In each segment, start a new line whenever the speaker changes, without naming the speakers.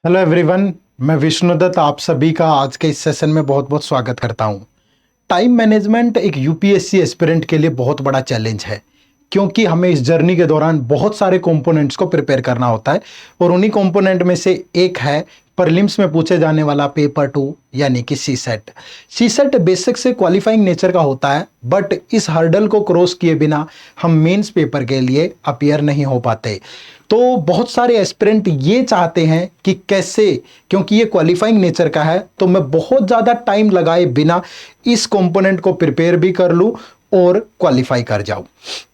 Hello everyone, मैं विष्णुदत्त आप सभी का आज के इस सेशन में बहुत बहुत स्वागत करता हूं। टाइम मैनेजमेंट एक यूपीएससी एस्पिरेंट के लिए बहुत बड़ा चैलेंज है, क्योंकि हमें इस जर्नी के दौरान बहुत सारे कंपोनेंट्स को प्रिपेयर करना होता है और उन्हीं कंपोनेंट में से एक है प्रीलिम्स में पूछे जाने वाला पेपर 2 यानी कि सी सेट। सी सेट बेसिक से क्वालिफाइंग नेचर का होता है, बट इस हर्डल को क्रॉस किए बिना हम मेंस पेपर के लिए अपीयर नहीं हो पाते। तो बहुत सारे एस्पिरेंट ये चाहते हैं कि कैसे, क्योंकि ये क्वालिफाइंग नेचर का है, तो मैं बहुत ज़्यादा टाइम लगाए बिना इस कंपोनेंट को प्रिपेयर भी कर लूँ और क्वालिफाई कर जाऊं।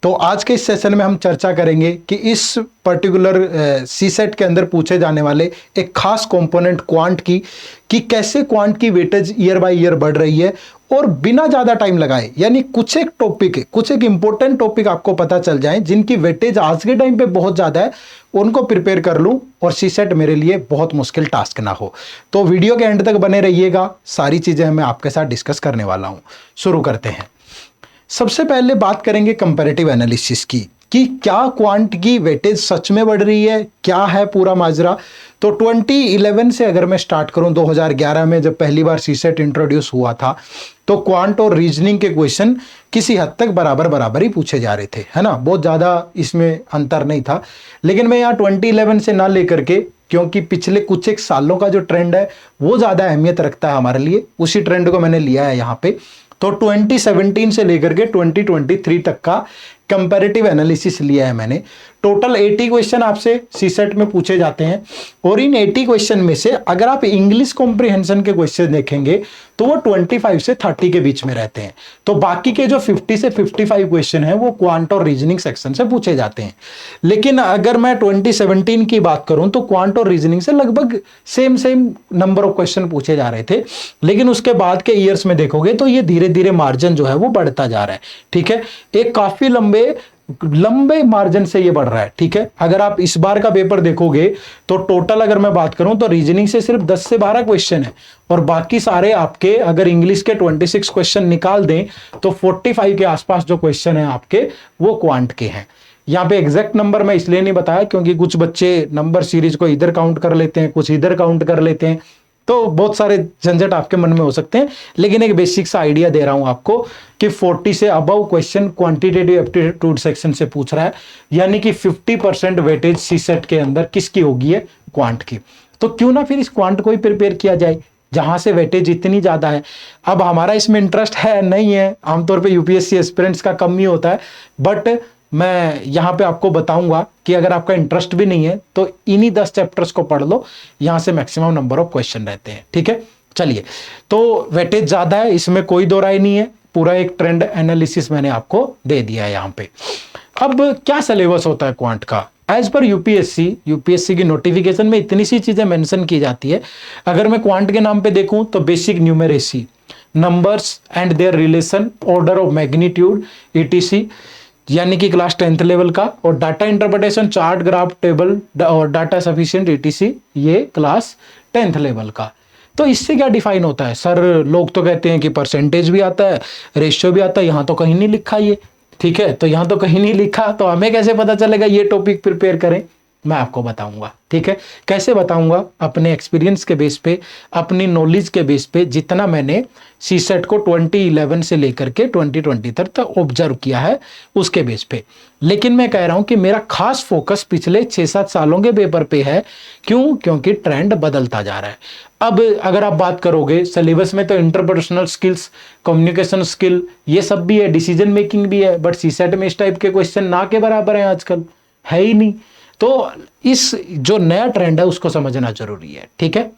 तो आज के इस सेशन में हम चर्चा करेंगे कि इस पर्टिकुलर सी सेट के अंदर पूछे जाने वाले एक खास कंपोनेंट क्वांट की, कि कैसे क्वांट की वेटेज ईयर बाय ईयर बढ़ रही है और बिना ज़्यादा टाइम लगाए, यानी कुछ एक इंपॉर्टेंट टॉपिक आपको पता चल जाए जिनकी वेटेज आज के टाइम पे बहुत ज़्यादा है, उनको प्रिपेयर कर लूं और सी सेट मेरे लिए बहुत मुश्किल टास्क ना हो। तो वीडियो के एंड तक बने रहिएगा, सारी चीज़ें मैं आपके साथ डिस्कस करने वाला हूं। शुरू करते हैं। सबसे पहले बात करेंगे कंपैरेटिव एनालिसिस की, कि क्या क्वांट की वेटेज सच में बढ़ रही है, क्या है पूरा माजरा। तो 2011 से अगर मैं स्टार्ट करूं, 2011 में जब पहली बार सी सेट इंट्रोड्यूस हुआ था, तो क्वांट और रीजनिंग के क्वेश्चन किसी हद तक बराबर बराबर ही पूछे जा रहे थे, है ना, बहुत ज़्यादा इसमें अंतर नहीं था। लेकिन मैं यहाँ 2011 से ना लेकर के, क्योंकि पिछले कुछ एक सालों का जो ट्रेंड है वो ज़्यादा अहमियत रखता है हमारे लिए, उसी ट्रेंड को मैंने लिया है यहाँ पे। तो 2017 से लेकर के 2023 तक का कंपैरेटिव एनालिसिस लिया है मैंने। टोटल 80 क्वेश्चन आपसे सी सेट में पूछे जाते हैं, और इन 80 क्वेश्चन में से अगर आप इंग्लिश कॉम्प्रिहेंशन के क्वेश्चन देखेंगे तो वो 25 से 30 के बीच में रहते हैं। तो बाकी के जो 50 से 55 क्वेश्चन हैं वो क्वांट और रीजनिंग सेक्शन से पूछे जाते हैं। लेकिन अगर मैं 2017 की बात करूं तो क्वांट और रीजनिंग से लगभग सेम नंबर ऑफ क्वेश्चन पूछे जा रहे थे। लेकिन उसके बाद के ईयर्स में देखोगे तो ये धीरे धीरे मार्जिन जो है वो बढ़ता जा रहा है। ठीक है, एक काफी लंबे मार्जिन से ये बढ़ रहा है। ठीक है, अगर आप इस बार का पेपर देखोगे तो टोटल अगर मैं बात करूं तो रीजनिंग से सिर्फ 10 से 12 क्वेश्चन है, और बाकी सारे आपके, अगर इंग्लिश के 26 क्वेश्चन निकाल दें तो 45 के आसपास जो क्वेश्चन है आपके वो क्वांट के हैं। यहाँ पे एग्जैक्ट नंबर मैं इसलिए नहीं बताया क्योंकि कुछ बच्चे नंबर सीरीज को इधर काउंट कर लेते हैं, कुछ इधर काउंट कर लेते हैं, तो बहुत सारे झंझट आपके मन में हो सकते हैं। लेकिन एक बेसिक सा आइडिया दे रहा हूं आपको कि 40 से above question quantitative aptitude section से पूछ रहा है, यानी कि 50% वेटेज सी सेट के अंदर किसकी होगी है, क्वांट की। तो क्यों ना फिर इस क्वांट को ही प्रिपेयर किया जाए जहां से वेटेज इतनी ज्यादा है। अब हमारा इसमें इंटरेस्ट है नहीं है, आमतौर पे यूपीएससी एस्पिरेंट्स का कम ही होता है, बट मैं यहां पे आपको बताऊंगा कि अगर आपका इंटरेस्ट भी नहीं है तो इन्हीं 10 चैप्टर्स को पढ़ लो, यहां से मैक्सिमम नंबर ऑफ क्वेश्चन रहते हैं। ठीक है, चलिए, तो वेटेज ज्यादा है, इसमें कोई दो राय नहीं है, पूरा एक ट्रेंड एनालिसिस मैंने आपको दे दिया है यहां पे। अब क्या सिलेबस होता है क्वांट का एज पर यूपीएससी की नोटिफिकेशन में इतनी सी चीजें मेंशन की जाती है। अगर मैं क्वांट के नाम पे देखूं तो basic numeracy, numbers and there relation, order of magnitude etc, यानी कि क्लास 10th लेवल का, और data interpretation, chart, graph, table और डाटा सफिशिएंट ईटीसी, ये क्लास 10th लेवल का। तो इससे क्या डिफाइन होता है सर, लोग तो कहते हैं कि परसेंटेज भी आता है, रेशियो भी आता है, यहां तो कहीं नहीं लिखा ये। ठीक है, तो यहां तो कहीं नहीं लिखा, तो हमें कैसे पता चलेगा ये टॉपिक प्रिपेयर करें, मैं आपको बताऊंगा। ठीक है, कैसे बताऊंगा, अपने एक्सपीरियंस के बेस पे, अपनी नॉलेज के बेस पे, जितना मैंने सी सेट को 2011 से लेकर के 2020 तक ऑब्जर्व किया है उसके बेस पे। लेकिन मैं कह रहा हूं कि मेरा खास फोकस पिछले 6-7 सालों के पेपर पे है। क्यों? क्योंकि ट्रेंड बदलता जा रहा है। अब अगर आप बात करोगे सिलेबस में तो इंटरपर्सनल स्किल्स, कम्युनिकेशन स्किल, ये सब भी है, डिसीजन मेकिंग भी है, बट सी सेट में इस टाइप के क्वेश्चन ना के बराबर हैं आजकल, है ही नहीं। तो इस जो नया ट्रेंड है उसको समझना जरूरी है। ठीक है,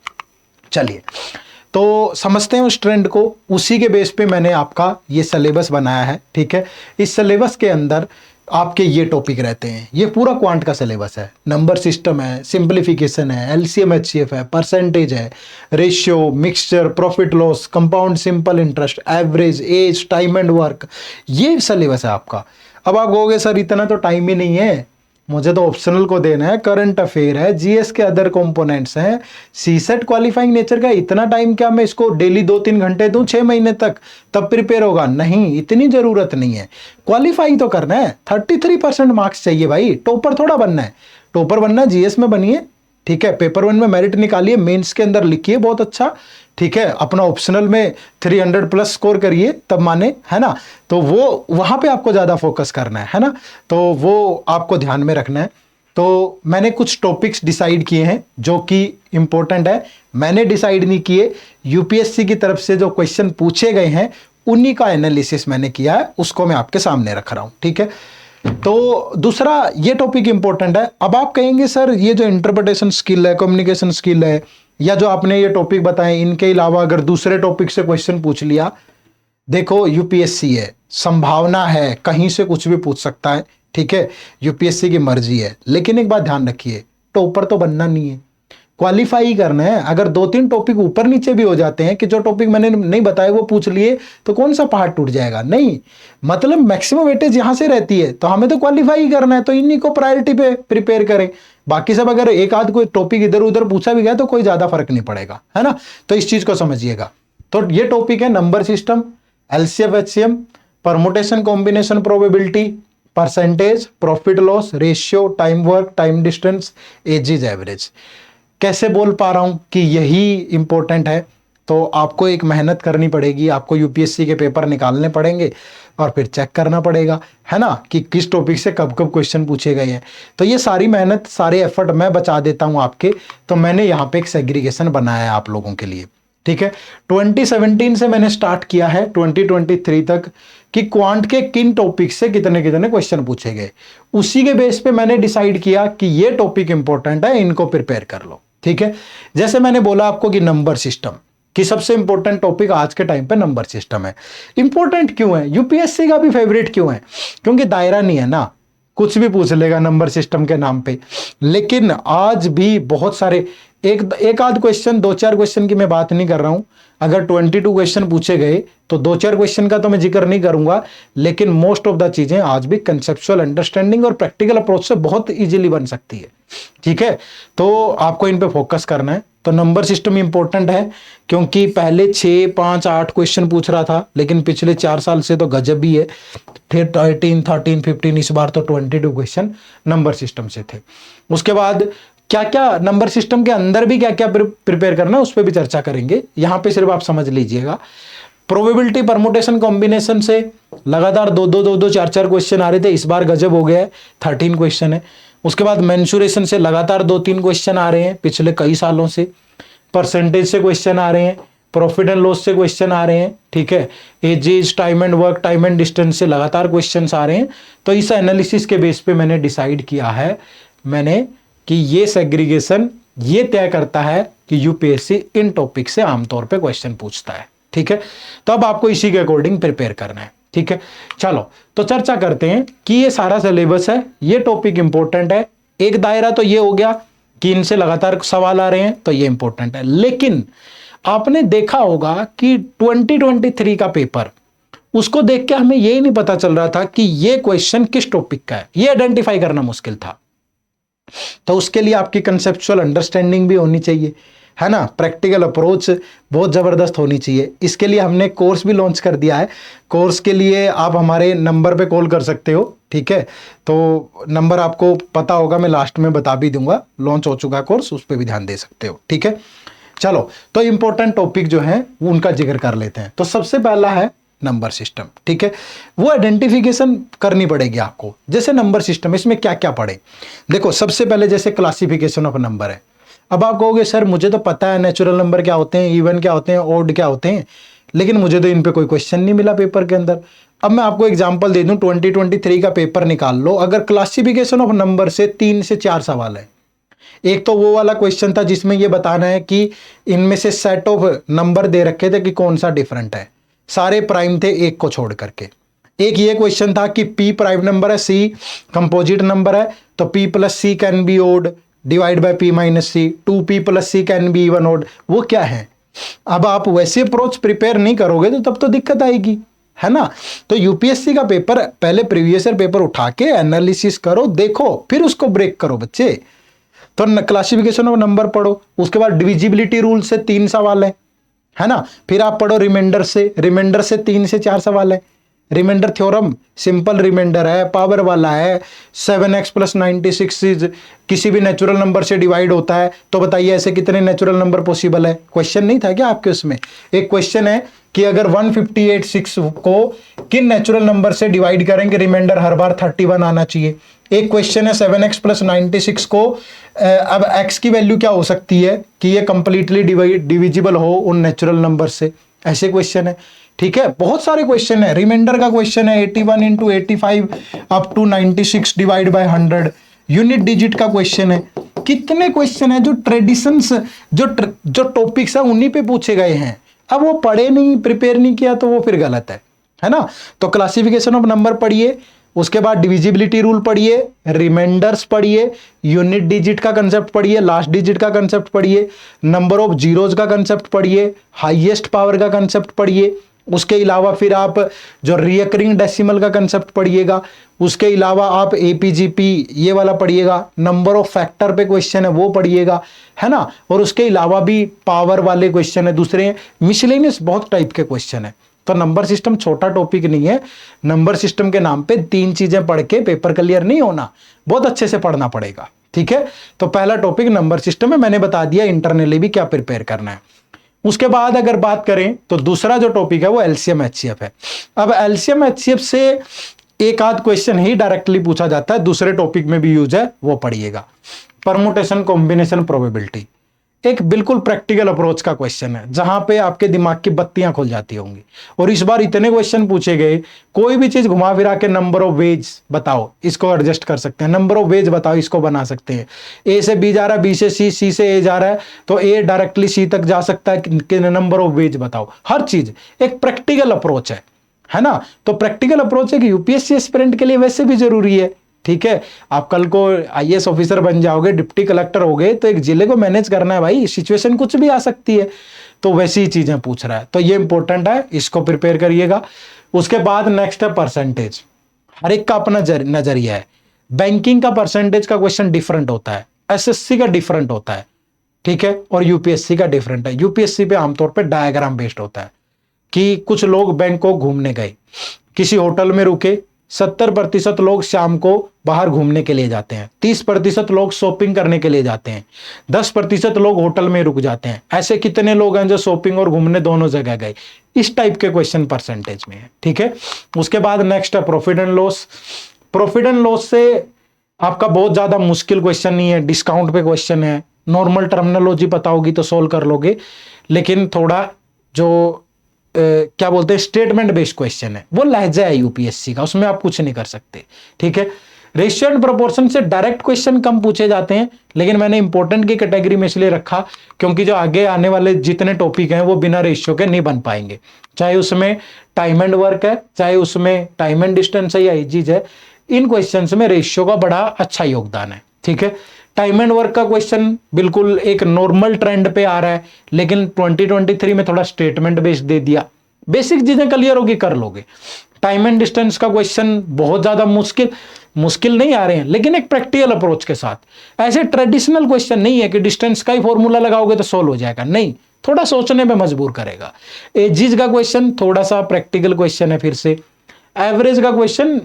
चलिए तो समझते हैं उस ट्रेंड को, उसी के बेस पे मैंने आपका ये सिलेबस बनाया है। ठीक है, इस सिलेबस के अंदर आपके ये टॉपिक रहते हैं, ये पूरा क्वांट का सिलेबस है। नंबर सिस्टम है, सिंप्लीफिकेशन है, एलसीएम एचसीएफ है, परसेंटेज है, ratio, mixture, profit loss, compound simple interest, average, age, time and work, ये सिलेबस है आपका। अब आप कहोगे सर इतना तो टाइम ही नहीं है, मुझे तो ऑप्शनल को देना है, करंट अफेयर है, जीएस के अदर कंपोनेंट्स हैं, सीसेट क्वालिफाइंग नेचर का, इतना टाइम क्या मैं इसको डेली 2-3 घंटे दूं 6 महीने तक, तब प्रिपेयर होगा? नहीं, इतनी जरूरत नहीं है। क्वालिफाई तो करना है, 33% मार्क्स चाहिए भाई, टॉपर थोड़ा बनना है। टॉपर बनना है जीएस में बनिए, ठीक है, पेपर 1 में मेरिट निकालिए, मेंस के अंदर लिखिए बहुत अच्छा, ठीक है, अपना ऑप्शनल में 300 प्लस स्कोर करिए तब माने, है ना। तो वो वहां पे आपको ज्यादा फोकस करना है ना, तो वो आपको ध्यान में रखना है। तो मैंने कुछ टॉपिक्स डिसाइड किए हैं जो कि इंपॉर्टेंट है, मैंने डिसाइड नहीं किए, यूपीएससी की तरफ से जो क्वेश्चन पूछे गए हैं उन्हीं का एनालिसिस मैंने किया है, उसको मैं आपके सामने रख रहा हूं, ठीक है। तो दूसरा ये टॉपिक इंपॉर्टेंट है। अब आप कहेंगे सर ये जो इंटरप्रिटेशन स्किल है, कम्युनिकेशन स्किल है, या जो आपने ये टॉपिक बताए, इनके अलावा अगर दूसरे टॉपिक से क्वेश्चन पूछ लिया, देखो यूपीएससी है, संभावना है कहीं से कुछ भी पूछ सकता है, ठीक है, यूपीएससी की मर्जी है। लेकिन एक बात ध्यान रखिए, टॉपर तो बनना नहीं है, क्वालिफाई ही करना है। अगर 2-3 टॉपिक ऊपर नीचे भी हो जाते हैं कि जो टॉपिक मैंने नहीं बताया वो पूछ लिए, तो कौन सा पहाड़ टूट जाएगा, नहीं, मतलब मैक्सिमम वेटेज यहां से रहती है, तो हमें तो क्वालिफाई ही करना है, तो इन्हीं को प्रायोरिटी पे प्रिपेयर करें। बाकी सब अगर एक आध कोई टॉपिक इधर उधर पूछा भी गया तो कोई ज्यादा फर्क नहीं पड़ेगा, है ना। तो इस चीज को समझिएगा। तो ये टॉपिक है number system, LCM HCM, permutation combination probability, percentage, profit loss ratio, time work, time distance, edges average. कैसे बोल पा रहा हूं कि यही इंपॉर्टेंट है, तो आपको एक मेहनत करनी पड़ेगी, आपको यूपीएससी के पेपर निकालने पड़ेंगे और फिर चेक करना पड़ेगा, है ना, कि किस टॉपिक से कब कब क्वेश्चन पूछे गए हैं। तो ये सारी मेहनत, सारे एफर्ट मैं बचा देता हूं आपके, तो मैंने यहाँ पे एक सेग्रीगेशन बनाया है आप लोगों के लिए, ठीक है। 2017 से मैंने स्टार्ट किया है 2023 तक कि क्वांट के किन टॉपिक से कितने कितने क्वेश्चन पूछे गए, उसी के बेस पे मैंने डिसाइड किया कि ये टॉपिक इंपॉर्टेंट है, इनको प्रिपेयर कर लो, ठीक है। जैसे मैंने बोला आपको कि नंबर सिस्टम कि सबसे इंपॉर्टेंट टॉपिक आज के टाइम पे नंबर सिस्टम है। इंपॉर्टेंट क्यों है, यूपीएससी का भी फेवरेट क्यों है, क्योंकि दायरा नहीं है ना, कुछ भी पूछ लेगा नंबर सिस्टम के नाम पे। लेकिन आज भी बहुत सारे, एक आध क्वेश्चन, 2-4 क्वेश्चन की मैं बात नहीं कर रहा हूं, अगर 22 क्वेश्चन पूछे गए तो 2-4 क्वेश्चन का तो मैं जिक्र नहीं करूंगा, लेकिन मोस्ट ऑफ द चीजें आज भी कंसेप्चुअल अंडरस्टैंडिंग और प्रैक्टिकल अप्रोच से बहुत इजीली बन सकती है, ठीक है। तो आपको इन पे फोकस करना है। तो नंबर सिस्टम इंपॉर्टेंट है क्योंकि पहले 6, 5, 8 क्वेश्चन पूछ रहा था, लेकिन पिछले 4 साल से तो गजब ही है, फिर 13, 15, इस बार तो 22 क्वेश्चन नंबर सिस्टम से थे। उसके बाद क्या क्या नंबर सिस्टम के अंदर भी क्या क्या प्रिपेयर करना है उस पर भी चर्चा करेंगे, यहां पे सिर्फ आप समझ लीजिएगा। प्रोबेबिलिटी परमुटेशन कॉम्बिनेशन से लगातार 2-2, 4-4 क्वेश्चन आ रहे थे, इस बार गजब हो गया है, 13 क्वेश्चन है। उसके बाद मेंसुरेशन से लगातार 2-3 क्वेश्चन आ रहे हैं पिछले कई सालों से, परसेंटेज से क्वेश्चन आ रहे हैं, प्रॉफिट एंड लॉस से क्वेश्चन आ रहे हैं, ठीक है, edges, time and work, time and distance से लगातार क्वेश्चन आ रहे हैं। तो इस एनालिसिस के बेस पे मैंने डिसाइड किया है कि ये सेग्रीगेशन ये तय करता है कि यूपीएससी इन टॉपिक से आमतौर पे क्वेश्चन पूछता है, ठीक है। तो अब आपको इसी के अकॉर्डिंग प्रिपेयर करना है, ठीक है। चलो तो चर्चा करते हैं कि ये सारा सिलेबस है, ये टॉपिक इंपॉर्टेंट है। एक दायरा तो ये हो गया कि इनसे लगातार सवाल आ रहे हैं, तो ये इंपॉर्टेंट है। लेकिन आपने देखा होगा कि 2023 का पेपर, उसको देख के हमें यही नहीं पता चल रहा था कि ये क्वेश्चन किस टॉपिक का है, ये आइडेंटिफाई करना मुश्किल था। तो उसके लिए आपकी कंसेप्चुअल अंडरस्टैंडिंग भी होनी चाहिए, है ना, प्रैक्टिकल अप्रोच बहुत जबरदस्त होनी चाहिए। इसके लिए हमने कोर्स भी लॉन्च कर दिया है। कोर्स के लिए आप हमारे नंबर पे कॉल कर सकते हो, ठीक है। तो नंबर आपको पता होगा, मैं लास्ट में बता भी दूंगा, लॉन्च हो चुका कोर्स, उस पर भी ध्यान दे सकते हो, ठीक है। चलो तो इंपॉर्टेंट टॉपिक जो है वो उनका जिक्र कर लेते हैं। तो सबसे पहला है नंबर सिस्टम, ठीक है। वो आइडेंटिफिकेशन करनी पड़ेगी आपको। जैसे नंबर सिस्टम, इसमें क्या क्या पढ़े, देखो सबसे पहले जैसे क्लासिफिकेशन ऑफ नंबर है। अब आप कहोगे सर मुझे तो पता है नेचुरल नंबर क्या होते हैं, इवन क्या होते हैं, ऑड क्या होते हैं, लेकिन मुझे तो इन पे कोई क्वेश्चन नहीं मिला पेपर के अंदर। अब मैं आपको एग्जांपल दे दूं, 2023 का पेपर निकाल लो, अगर क्लासिफिकेशन ऑफ नंबर से 3 से 4 सवाल है। एक तो वो वाला क्वेश्चन था जिसमें ये बताना है कि इनमें से सेट ऑफ नंबर दे रखे थे कि कौन सा डिफरेंट है, सारे प्राइम थे एक को छोड़ करके। एक ये क्वेश्चन था कि पी प्राइम नंबर है, सी कंपोजिट नंबर है, तो P plus C can be odd divide by P minus C, 2p plus C can be even odd, वो क्या है। अब आप वैसे अप्रोच प्रिपेयर नहीं करोगे तो तब तो दिक्कत आएगी, है ना। तो यूपीएससी का पेपर पहले प्रीवियस ईयर पेपर उठा के एनालिसिस करो, देखो, फिर उसको ब्रेक करो बच्चे। तो क्लासिफिकेशन ऑफ नंबर पढ़ो, उसके बाद डिविजिबिलिटी रूल से 3 सवाल है ना। फिर आप पढ़ो रिमाइंडर से 3 से 4 सवाल है। रिमाइंडर थ्योरम सिंपल रिमाइंडर है, पावर वाला है, 7x + 96 किसी भी नेचुरल नंबर से डिवाइड होता है, तो बताइए ऐसे कितने नेचुरल नंबर पॉसिबल है? क्वेश्चन नहीं था क्या आपके उसमें? एक क्वेश्चन है कि अगर 158.6 को किन नेचुरल नंबर से डिवाइड करेंगे रिमाइंडर हर बार 31 आना चाहिए। एक क्वेश्चन है 7x + 96 को अब x की वैल्यू क्या हो सकती है कि ये कंप्लीटली डिविजिबल हो उन नेचुरल नंबर से, ऐसे क्वेश्चन है। ठीक है, बहुत सारे क्वेश्चन है। रिमाइंडर का क्वेश्चन है 81 × 85 up to 96 divide by 100। Unit digit का क्वेश्चन है। कितने क्वेश्चन है जो ट्रेडिशंस जो टॉपिक्स है उन्हीं पे पूछे गए हैं। अब वो पढ़े नहीं, प्रिपेयर नहीं किया तो वो फिर गलत है ना। तो क्लासिफिकेशन ऑफ नंबर पढ़िए, उसके बाद डिविजिबिलिटी रूल पढ़िए, रिमाइंडर्स पढ़िए, यूनिट डिजिट का कंसेप्ट पढ़िए, लास्ट डिजिट का कंसेप्ट पढ़िए, नंबर ऑफ जीरोज का कंसेप्ट पढ़िए, हाईएस्ट पावर का कंसेप्ट पढ़िए। उसके अलावा फिर आप जो रिकरिंग डेसिमल का कंसेप्ट पढ़िएगा, उसके अलावा आप एपीजीपी ये वाला पढ़िएगा, नंबर ऑफ फैक्टर पे क्वेश्चन है वो पढ़िएगा, है ना। और उसके अलावा भी पावर वाले क्वेश्चन है, दूसरे मिसलेनियस बहुत टाइप के क्वेश्चन है। तो नंबर सिस्टम छोटा टॉपिक नहीं है। नंबर सिस्टम के नाम पे 3 चीजें पढ़ के पेपर क्लियर नहीं होना, बहुत अच्छे से पढ़ना पड़ेगा। ठीक है, तो पहला टॉपिक नंबर सिस्टम है, मैंने बता दिया इंटरनली भी क्या प्रिपेयर करना है। उसके बाद अगर बात करें तो दूसरा जो टॉपिक है वो एलसीएम एचसीएफ है। अब एलसीएम एचसीएफ से एक आध क्वेश्चन ही डायरेक्टली पूछा जाता है, दूसरे टॉपिक में भी यूज है, वो पढ़िएगा। परमुटेशन, कॉम्बिनेशन, प्रोबेबिलिटी एक बिल्कुल प्रैक्टिकल अप्रोच का क्वेश्चन है, जहां पे आपके दिमाग की बत्तियां खुल जाती होंगी। और इस बार इतने क्वेश्चन पूछे गए, कोई भी चीज घुमा फिरा के नंबर ऑफ वेज बताओ, इसको एडजस्ट कर सकते हैं, नंबर ऑफ वेज बताओ, इसको बना सकते हैं। ए से बी जा रहा है, बी से सी, सी से ए जा रहा है, तो ए डायरेक्टली सी तक जा सकता है कि नंबर ऑफ वेज बताओ। हर चीज एक प्रैक्टिकल अप्रोच है ना। तो प्रैक्टिकल अप्रोच है कि यूपीएससी एस्पिरेंट के लिए वैसे भी जरूरी है। ठीक है, आप कल को आईएएस ऑफिसर बन जाओगे, डिप्टी कलेक्टर हो गए, तो एक जिले को मैनेज करना है भाई, सिचुएशन कुछ भी आ सकती है, तो वैसी ही चीजें पूछ रहा है, तो ये इंपॉर्टेंट है, इसको प्रिपेयर करिएगा। उसके बाद नेक्स्ट है परसेंटेज। हर एक का अपना नजरिया है। बैंकिंग का परसेंटेज का क्वेश्चन डिफरेंट होता है, एसएससी का डिफरेंट होता है, ठीक है, और यूपीएससी का डिफरेंट है। यूपीएससी पे आमतौर पर डायग्राम बेस्ड होता है कि कुछ लोग बैंकॉक घूमने गए, किसी होटल में रुके, 70% लोग शाम को बाहर घूमने के लिए जाते हैं, 30% लोग शॉपिंग करने के लिए जाते हैं, 10% लोग होटल में रुक जाते हैं। ऐसे कितने लोग हैं जो शॉपिंग और घूमने दोनों जगह गए? इस टाइप के क्वेश्चन परसेंटेज में है। ठीक है, उसके बाद नेक्स्ट है profit and loss. Profit and loss से आपका बहुत ज्यादा मुश्किल क्वेश्चन नहीं है, डिस्काउंट पे क्वेश्चन है, नॉर्मल टर्मिनोलॉजी पता होगी तो सोल्व कर लोगे, लेकिन थोड़ा जो क्या बोलते हैं स्टेटमेंट बेस्ड क्वेश्चन है, वो लहजा है यूपीएससी का, उसमें आप कुछ नहीं कर सकते। ठीक है, रेशियो एंड प्रोपोर्शन से डायरेक्ट क्वेश्चन कम पूछे जाते हैं, लेकिन मैंने इंपॉर्टेंट की कैटेगरी में इसलिए रखा क्योंकि जो आगे आने वाले जितने टॉपिक हैं वो बिना रेशियो के नहीं बन पाएंगे, चाहे उसमें टाइम एंड वर्क है, चाहे उसमें टाइम एंड डिस्टेंस है या एजीज है, इन क्वेश्चन में रेशियो का बड़ा अच्छा योगदान है। ठीक है, टाइम एंड वर्क का क्वेश्चन बिल्कुल एक नॉर्मल ट्रेंड पे आ रहा है, लेकिन 2023 में थोड़ा स्टेटमेंट बेस्ड दे दिया, बेसिक चीजें क्लियर होगी कर लोगे। टाइम एंड डिस्टेंस का क्वेश्चन बहुत ज्यादा मुश्किल नहीं आ रहे हैं, लेकिन एक प्रैक्टिकल अप्रोच के साथ। ऐसे ट्रेडिशनल क्वेश्चन नहीं है कि डिस्टेंस का ही फॉर्मूला लगाओगे तो सोल्व हो जाएगा, नहीं, थोड़ा सोचने में मजबूर करेगा। एजीज का क्वेश्चन थोड़ा सा प्रैक्टिकल क्वेश्चन है। फिर से एवरेज का क्वेश्चन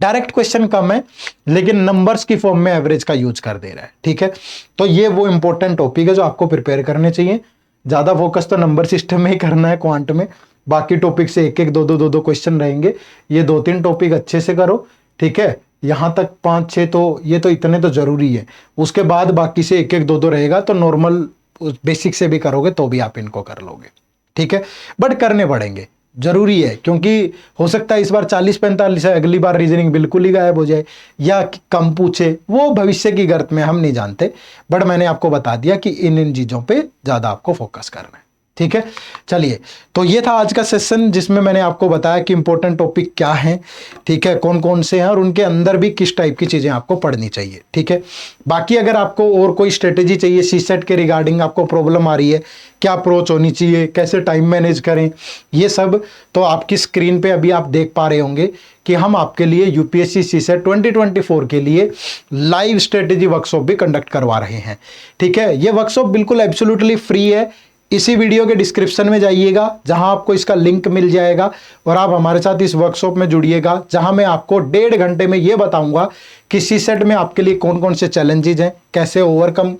डायरेक्ट क्वेश्चन कम है, लेकिन नंबर्स की फॉर्म में एवरेज का यूज कर दे रहा है। ठीक है, तो ये वो इंपॉर्टेंट टॉपिक है जो आपको प्रिपेयर करने चाहिए। ज्यादा फोकस तो नंबर सिस्टम में ही करना है, क्वांट में, बाकी टॉपिक से एक एक दो क्वेश्चन रहेंगे। ये 2-3 टॉपिक अच्छे से करो। ठीक है, यहां तक 5-6 तो ये तो इतने तो जरूरी है, उसके बाद बाकी से एक एक दो रहेगा, तो नॉर्मल बेसिक से भी करोगे तो भी आप इनको कर लोगे। ठीक है, बट करने पड़ेंगे, जरूरी है, क्योंकि हो सकता है इस बार 40-45 है, अगली बार रीजनिंग बिल्कुल ही गायब हो जाए या कम पूछे, वो भविष्य की गर्त में हम नहीं जानते, बट मैंने आपको बता दिया कि इन चीजों पे ज्यादा आपको फोकस करना है। ठीक है, चलिए, तो ये था आज का सेशन जिसमें मैंने आपको बताया कि इंपॉर्टेंट टॉपिक क्या हैं, ठीक है, कौन कौन से हैं और उनके अंदर भी किस टाइप की चीजें आपको पढ़नी चाहिए। ठीक है, बाकी अगर आपको और कोई स्ट्रेटेजी चाहिए सीसेट के रिगार्डिंग, आपको प्रॉब्लम आ रही है, क्या अप्रोच होनी चाहिए, कैसे टाइम मैनेज करें, ये सब तो आपकी स्क्रीन पे अभी आप देख पा रहे होंगे कि हम आपके लिए यूपीएससी सीसेट 2024 के लिए लाइव स्ट्रेटेजी वर्कशॉप भी कंडक्ट करवा रहे हैं। ठीक है, ये वर्कशॉप बिल्कुल एब्सोल्युटली फ्री है, इसी वीडियो के डिस्क्रिप्शन में जाइएगा, जहां आपको इसका लिंक मिल जाएगा और आप हमारे साथ इस वर्कशॉप में जुड़िएगा, जहां मैं आपको 1.5 घंटे में ये बताऊंगा कि सीसेट में आपके लिए कौन कौन से चैलेंजेज हैं, कैसे ओवरकम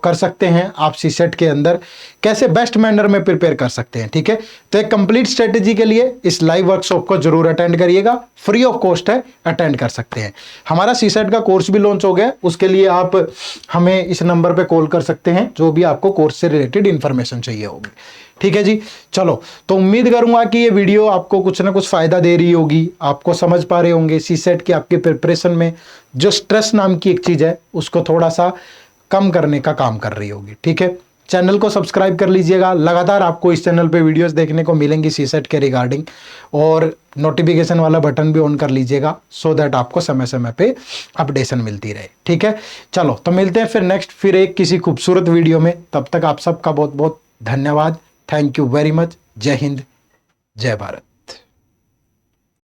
कर सकते हैं आप सीसेट के अंदर, कैसे बेस्ट मैनर में प्रिपेयर कर सकते हैं। ठीक है, तो एक कंप्लीट स्ट्रेटेजी के लिए इस लाइव वर्कशॉप को जरूर अटेंड करिएगा, फ्री ऑफ कॉस्ट है, अटेंड कर सकते हैं। हमारा सीसेट का कोर्स भी लॉन्च हो गया, उसके लिए आप हमें इस नंबर पे कॉल कर सकते हैं जो भी आपको कोर्स से रिलेटेड इंफॉर्मेशन चाहिए होगी। ठीक है जी, चलो, तो उम्मीद करूंगा कि ये वीडियो आपको कुछ ना कुछ फायदा दे रही होगी, आपको समझ पा रहे होंगे सीसेट की आपकी प्रिपरेशन में जो स्ट्रेस नाम की एक चीज है उसको थोड़ा सा कम करने का काम कर रही होगी। ठीक है, चैनल को सब्सक्राइब कर लीजिएगा, लगातार आपको इस चैनल पे वीडियोस देखने को मिलेंगी सीसेट के रिगार्डिंग, और नोटिफिकेशन वाला बटन भी ऑन कर लीजिएगा सो दैट आपको समय समय पे अपडेशन मिलती रहे। ठीक है, चलो, तो मिलते हैं फिर नेक्स्ट, फिर एक किसी खूबसूरत वीडियो में। तब तक आप सबका बहुत बहुत धन्यवाद। Thank you very much. जय हिंद, जय भारत।